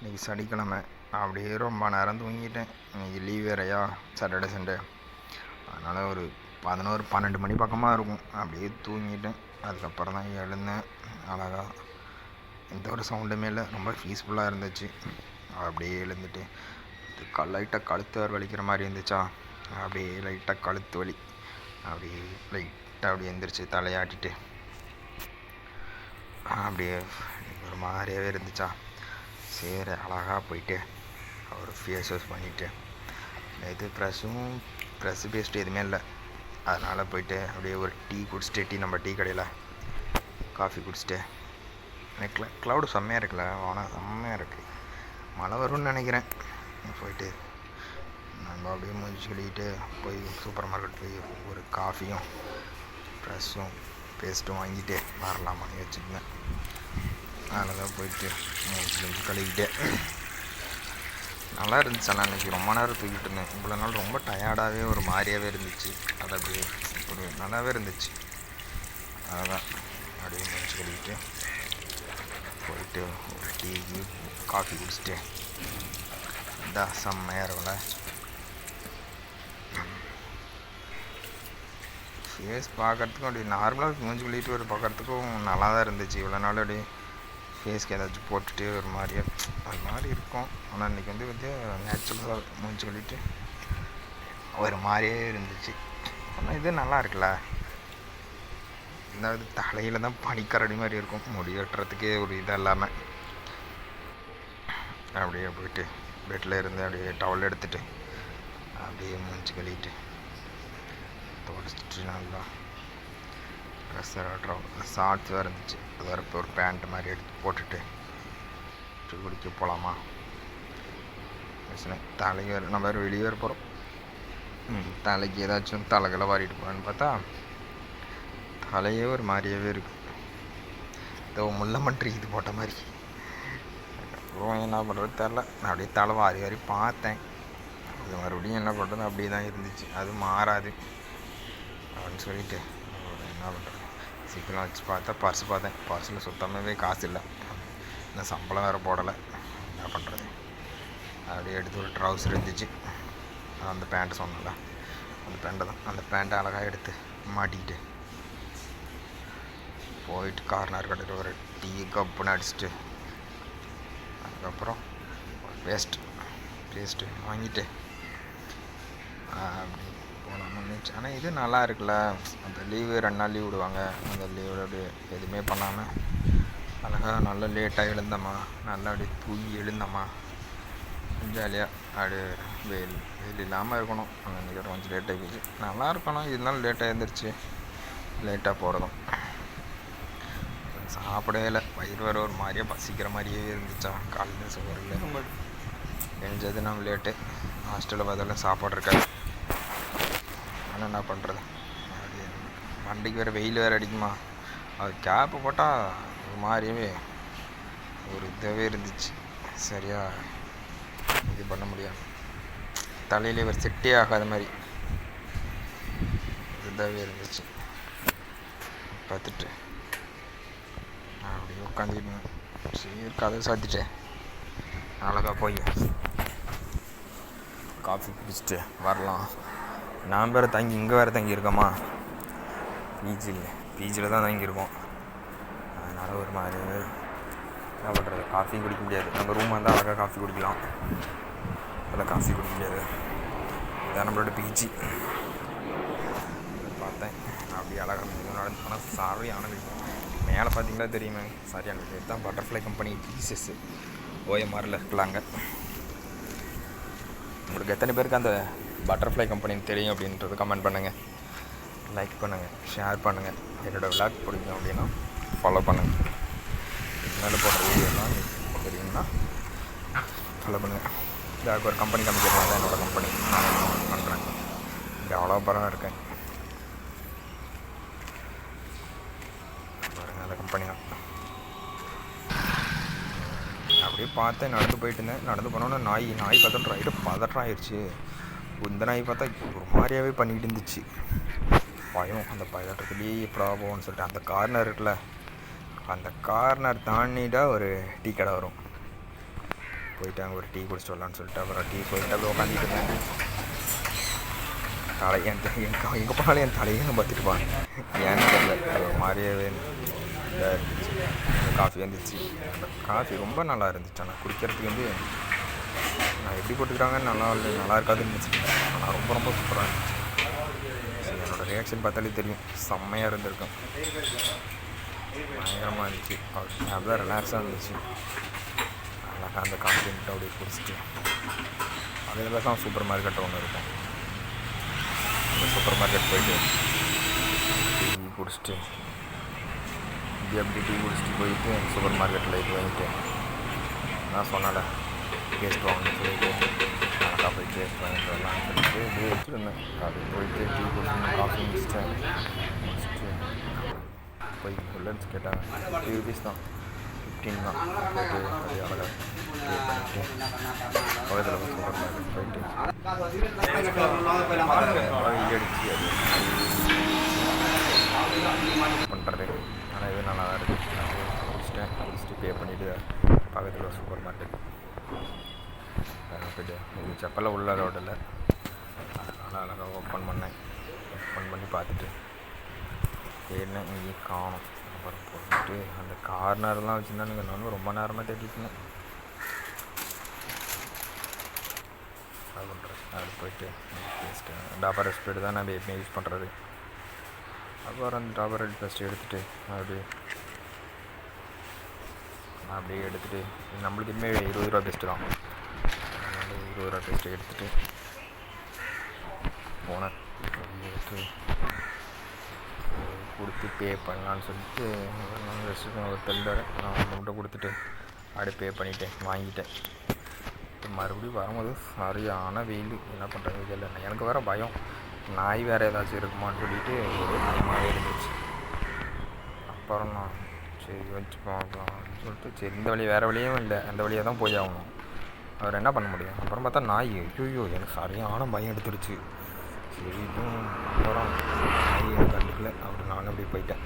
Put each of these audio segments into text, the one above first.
இன்றைக்கி சனிக்கிழமை அப்படியே ரொம்ப நேரம் தூங்கிட்டேன். இன்றைக்கி லீவ் வேறையா, சாட்டர்டே சண்டே. அதனால் ஒரு 11-12 மணி பக்கமாக இருக்கும். அப்படியே தூங்கிட்டேன். அதுக்கப்புறம் தான் எழுந்தேன். அழகாக எந்த ஒரு சவுண்டுமே இல்லை, ரொம்ப பீஸ்ஃபுல்லாக இருந்துச்சு. அப்படியே எழுந்துட்டு லைட்டாக கழுத்து வேறு வலிக்கிற மாதிரி இருந்துச்சா, அப்படியே லைட்டாக கழுத்து வலி, அப்படியே லைட்டாக அப்படியே எழுந்திரிச்சு தலையாட்டிட்டு அப்படியே ஒரு மாதிரியாகவே இருந்துச்சா, சரி அழகாக போயிட்டு ஒரு ஃபேஸ் வாஷ் பண்ணிவிட்டு இது ப்ரெஸ்ஸு பேஸ்ட்டு எதுவுமே இல்லை. அதனால் போயிட்டு அப்படியே ஒரு டீ குடிச்சிட்டு நம்ம டீ கடையில் காஃபி குடிச்சிட்டு எனக்கு க்ளவுடு செம்மையாக இருக்குல்ல, ஆனால் செம்மையாக இருக்குது. மழை வரும்னு நினைக்கிறேன். போயிட்டு நம்ம அப்படியே மூஞ்சி கழுவிட்டு போய் சூப்பர் மார்க்கெட் போய் ஒரு காஃபியும் ப்ரெஸ்ஸும் பேஸ்ட்டும் வாங்கிட்டு வரலாமான்னு வச்சுருந்தேன். அதில் தான் போயிட்டு மூஞ்சி கழுவிட்டு நல்லா இருந்துச்சு. ஆனால் அன்றைக்கி ரொம்ப நேரம் தூக்கிட்டு இருந்தேன். இவ்வளோ நாள் ரொம்ப டயர்டாகவே ஒரு மாதிரியாகவே இருந்துச்சு. அது அப்படியே ஒரு நல்லாவே இருந்துச்சு. அதுதான் அப்படியே மூஞ்சி கழுவிட்டு போயிட்டு ஒரு டீ காஃபி குடிச்சிட்டு இதான் செம்மையாக இருக்கும்ல. ஃபேஸ் பார்க்குறதுக்கும் அப்படி நார்மலாக மூஞ்சி கழுவிட்டு ஒரு பார்க்குறதுக்கும் நல்லா தான் இருந்துச்சு. இவ்வளோ நாள் அப்படியே ஃபேஸ்க்கு ஏதாச்சும் போட்டுட்டு ஒரு மாதிரியே அது மாதிரி இருக்கும். ஆனால் இன்றைக்கி வந்து நேச்சுரலாக மூஞ்சி கழுவிட்டு ஒரு மாதிரியே இருந்துச்சு. ஆனால் இது நல்லா இருக்குல்ல. அதாவது தலையில் தான் பனிக்கரடி மாதிரி இருக்கும், முடி வெட்டுறதுக்கே ஒரு இது இல்லாமல். அப்படியே போயிட்டு பெட்டில் இருந்து அப்படியே டவல் எடுத்துகிட்டு அப்படியே மூஞ்சி கழுவிட்டு தொடச்சிட்டு நல்லா ட்ரெஸ் ஷார்ட்ஸ் வேறு இருந்துச்சு. அது வேறு இப்போ ஒரு பேண்ட் மாதிரி எடுத்து போட்டுட்டு டீ குடிக்க போகலாமா தலைக்கு வேறு நம்ம வேறு வெளியே வேறு போகிறோம். தலைக்கு ஏதாச்சும் தலைகளை வாரிட்டு போகலான்னு பார்த்தா தலையே ஒரு மாதிரியாகவே இருக்குது, ஏதோ முள்ள மன்றி இது போட்ட மாதிரி. அப்புறம் என்ன பண்ணுறது தெரில. நான் அப்படியே தலை வாரி பார்த்தேன். அது மறுபடியும் என்ன பண்ணுறது அப்படியே தான் இருந்துச்சு. அது மாறாது அப்படின்னு சொல்லிட்டு என்ன பண்ணுறது, சீக்கிரம் வச்சு பார்த்தா பார்த்தேன். பர்ஸில் சுத்தமாகவே காசு இல்லை. இன்னும் சம்பளம் வேறு போடலை. என்ன பண்ணுறது, அப்படியே எடுத்து ஒரு ட்ரௌசர் இருந்துச்சு. அந்த பேண்ட்டு சொன்னல, அந்த பேண்ட்டை தான். அந்த பேண்ட்டை அழகாக எடுத்து மாட்டிக்கிட்டு போயிட்டு கார்னர் கடையில் ஒரு டீ கப்புன்னு அடிச்சுட்டு அதுக்கப்புறம் ஒரு பேஸ்ட்டு வாங்கிட்டு அப்படி போகலாம்னு இருந்துச்சு. ஆனால் இது நல்லா இருக்குல்ல. அந்த லீவு 2 நாள் லீவ் விடுவாங்க. அந்த லீவில் அப்படியே எதுவுமே பண்ணாமல் அழகாக நல்லா லேட்டாக எழுந்தோமா, நல்லா அப்படியே தூங்கி எழுந்தோமா, ஜாலியாக அப்படியே வெயில் இல்லாமல் இருக்கணும். அன்றைக்கி கொஞ்சம் லேட்டாக போச்சு, நல்லா இருக்கணும். இருந்தாலும் லேட்டாக எழுந்திரிச்சு லேட்டாக போகிறதும் சாப்பிடவே இல்லை. வயிறு வர ஒரு மாதிரியாக பசிக்கிற மாதிரியே இருந்துச்சா, காலையில் சுகரில் ரொம்ப எஞ்சது. நம்ம லேட்டு ஹாஸ்டலில் பார்த்தாலும் சாப்பாடு இருக்காது. ஆனால் என்ன பண்ணுறது, அப்படியே வண்டிக்கு வேறு வெயில் வேறு அடிக்குமா. அது கேப்பு போட்டால் ஒரு மாதிரியாகவே ஒரு இதாகவே இருந்துச்சு. சரியாக இது பண்ண முடியாது, தலையிலே ஒரு செட்டே ஆகாத மாதிரி இதாகவே இருந்துச்சு. பார்த்துட்டு அப்படியே உட்காந்துக்கிட்டு சரி கதை சாத்திட்டேன். அழகாக போய் காஃபி குடிச்சிட்டு வரலாம். நான் வேறு இங்கே வேறு தங்கியிருக்கோமா, பிஜியில் தான் தங்கியிருக்கோம். அதனால் ஒரு மாதிரி என்ன பண்ணுறது, காஃபியும் குடிக்க முடியாது. நம்ம ரூம் வந்தால் அழகாக காஃபி குடிக்கலாம், அதில் காஃபி குடிக்க முடியாது. இதான் நம்மளோட பிஜி. பார்த்தேன் அப்படியே அழகாக நடந்து போனால் சரியான மேலே பார்த்தீங்களா தெரியுமே, சரியான பேர் தான் பட்டர்ஃப்ளை கம்பெனி பீசஸ் ஓஎம்ஆரில் இருக்கலாங்க. உங்களுக்கு எத்தனை பேருக்கு அந்த பட்டர்ஃப்ளை கம்பெனின்னு தெரியும் அப்படின்றது கமெண்ட் பண்ணுங்கள், லைக் பண்ணுங்கள், ஷேர் பண்ணுங்கள். என்னோடய விளாக் பிடிக்கும் அப்படின்னா ஃபாலோ பண்ணுங்கள். மேலே போடுற வீடியோலாம் தெரியும்னா ஃபாலோ பண்ணுங்கள். இதுக்கு ஒரு கம்பெனி காமிக்கிறது தான் என்னோடய கம்பெனி. நான் பண்ணுறேன், டெவலப்பராக இருக்கேன். பாருங்கள், அந்த கம்பெனி தான். அப்படியே பார்த்தேன், நடந்து போயிட்டு இருந்தேன். நடந்து போனோன்னா நாய் பதற்றம் ஆயிடுச்சு. இந்த நாய் பார்த்தா ஒரு மாதிரியாகவே பண்ணிக்கிட்டு இருந்துச்சு. பயம், அந்த பதற்றத்துலேயே எப்படா போகணும்னு சொல்லிட்டு அந்த கார்னர் இருக்குல்ல, அந்த கார்னர் தாண்டிட்டா ஒரு டீ கடை வரும். போயிட்டு அங்கே ஒரு டீ குடிச்சிட்டு வரலான்னு சொல்லிட்டு அப்புறம் டீ போயிட்டு அப்படியே உட்காந்துட்டு இருந்தேன். தலை எங்கே போனாலும் என் தலையே நான் பார்த்துட்டுப்பான். ஏன்னு தெரியல, அது ஒரு மாதிரியாவே இதாக இருந்துச்சு. காஃபி வந்துச்சு. காஃபி ரொம்ப நல்லா இருந்துச்சு. ஆனால் குடிக்கிறதுக்கு வந்து நான் எப்படி போட்டுக்கிறாங்கன்னு நல்லா இருக்காதுன்னு நினச்சிட்டேன். ஆனால் ரொம்ப ரொம்ப சூப்பராக இருந்துச்சு. சரி, என்னோடய ரியாக்ஷன் பார்த்தாலே தெரியும், செம்மையாக இருந்திருக்கும். பயங்கரமாக இருந்துச்சு. அப்படியே ரிலாக்ஸாக இருந்துச்சு. அழகாக அந்த காஃபி மட்டும் அப்படியே குடிச்சிட்டு அதில் தான் சூப்பர் மார்க்கெட் ஒன்று இருக்கும். அந்த சூப்பர் மார்க்கெட் போயிட்டு டீ குடிச்சிட்டு அப்படி டீ குடிச்சிட்டு போயிட்டு சூப்பர் மார்க்கெட்டில் இது வாங்கிட்டு நான் சொன்னேன்ல டேஸ்ட் வாங்கணும்னு சொல்லிட்டு அழகாக போய் டேஸ்ட் வாங்கிட்டு வரலான்னு சொல்லிட்டு இப்படியே வச்சுருந்தேன். அது போயிட்டு டீ குடிச்சு காஃபி முடிச்சுட்டு போய் லன்ச் கேட்டாங்க. 50 rupees தான், 15 தான். போய்ட்டு அப்படியே அழகாக பே பண்ணிவிட்டு பக்கத்தில் சூப்பர் மார்க்கெட் போயிட்டு அடிச்சு அது பண்ணுறது. ஆனால் இது நல்லா தான் இருக்குது. முடிச்சுட்டு பே பண்ணிவிட்டு பக்கத்தில் சூப்பர் மார்க்கெட் போய்ட்டு இது செப்பலில் உள்ள ரோட்டில் அதனால் அழகாக ஓப்பன் பண்ணி பார்த்துட்டு என்ன இங்கேயும் காணும். அப்புறம் போட்டு அந்த கார்னர்லாம் வச்சுருந்தானுங்க. நானும் ரொம்ப நேரமாக தேடிட்டுனேன். அது பண்ணுறது அது போயிட்டு டாபர் ரெட் பேஸ்ட் தான் நம்ம எப்பயுமே யூஸ் பண்ணுறது. அப்புறம் அந்த டாபர் ரெட் பேஸ்ட் எடுத்துகிட்டு அப்படியே எடுத்துகிட்டு நம்மளுக்கு இனிமேல் 20 ரூபா பெஸ்ட்டு தான். அதனால் 20 ரூபா பெஸ்ட்டு எடுத்துகிட்டு போனேன். எடுத்து கொடுத்து பே பண்ணலான்னு சொல்லிட்டு ஒரு தெரியல நான் மட்டும் கொடுத்துட்டு அப்படியே பே பண்ணிவிட்டேன், வாங்கிட்டேன். மறுபடியும் வரும்போது சரியான வெயில். என்ன பண்ணுறது தெரியல. எனக்கு வேறு பயம், நாய் வேறு ஏதாச்சும் இருக்குமான்னு சொல்லிட்டு ஒரே பயமாகவே இருந்துச்சு. அப்புறம் நான் சரி வச்சு பார்க்கலாம் அப்படின்னு சொல்லிட்டு சரி இந்த வழி வேறு வழியும் இல்லை, அந்த வழியாக தான் போய் ஆகணும். அவர் என்ன பண்ண முடியும். அப்புறம் பார்த்தா நாய், ஐயோ எனக்கு சரியான பயம் எடுத்துருச்சு. சரி அப்புறம் நாய் கண்டுக்கல. அப்படி நானும் அப்படியே போயிட்டேன்.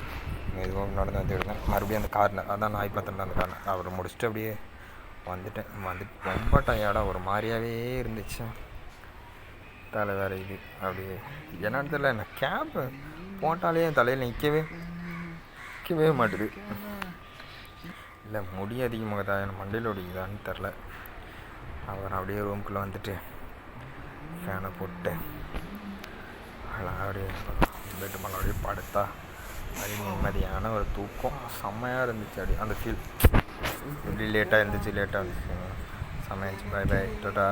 எதுவும் நடந்து வந்துருந்தேன். மறுபடியும் அந்த கார்னர் அதான் நாய் பார்த்துட்டு அந்த கார்னர் அவரை முடிச்சுட்டு அப்படியே வந்துட்டு ரொம்ப டயர்டாக ஒரு மாதிரியாகவே இருந்துச்சு. தலை வேறு இது அப்படியே என்னன்னு தெரியல. என்ன கேப் போட்டாலே என் தலையில் நிற்கவே மாட்டுது. இல்லை முடி அதிகமாகதா என் மண்டையில் ஒடிக்குதான்னு தெரில. அப்புறம் அப்படியே ரூம்குள்ளே வந்துட்டு ஃபேனை போட்டு அப்படியே பெட்டு மேலே அப்படியே படுத்தா அது நிம்மதியான ஒரு தூக்கம் செம்மையாக இருந்துச்சு. அப்படி அந்த ஃபீல் எப்படி லேட்டாக இருந்துச்சு செம்மையாச்சு. பை டாடா.